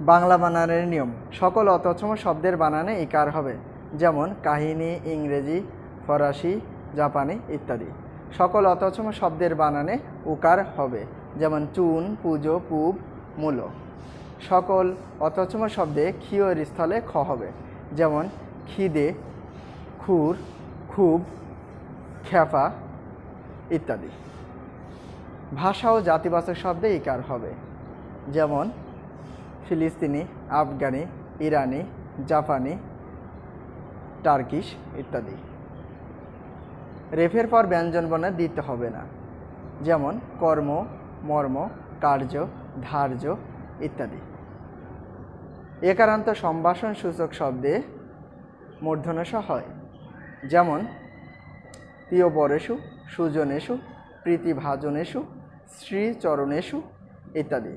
বাংলা বানানের নিয়ম। সকল অতৎসম শব্দের বানানে ইকার হবে, যেমন কাহিনী, ইংরেজি, ফরাসি, জাপানি ইত্যাদি। সকল অতৎসম শব্দের বানানে উকার হবে, যেমন চুন, পুজো, পুব, মূলো। সকল অতৎসম শব্দে ক্ষীয়র স্থলে খ হবে, যেমন খিদে, খুর, খুব, খ্যাপা ইত্যাদি। ভাষা ও জাতিবাচক শব্দে ইকার হবে, যেমন ফিলিস্তিনি, আফগানি, ইরানি, জাপানি, টার্কিশ ইত্যাদি। রেফের পর ব্যঞ্জনবর্ণ দিতে হবে না, যেমন কর্ম, মর্ম, কার্য, ধার্য ইত্যাদি। একারান্ত সম্ভাষণ সূচক শব্দে মূর্ধন্য ষ হয়, যেমন প্রিয়বরেষু, সুজনেষু, প্রীতিভাজনেষু, শ্রীচরণেষু ইত্যাদি।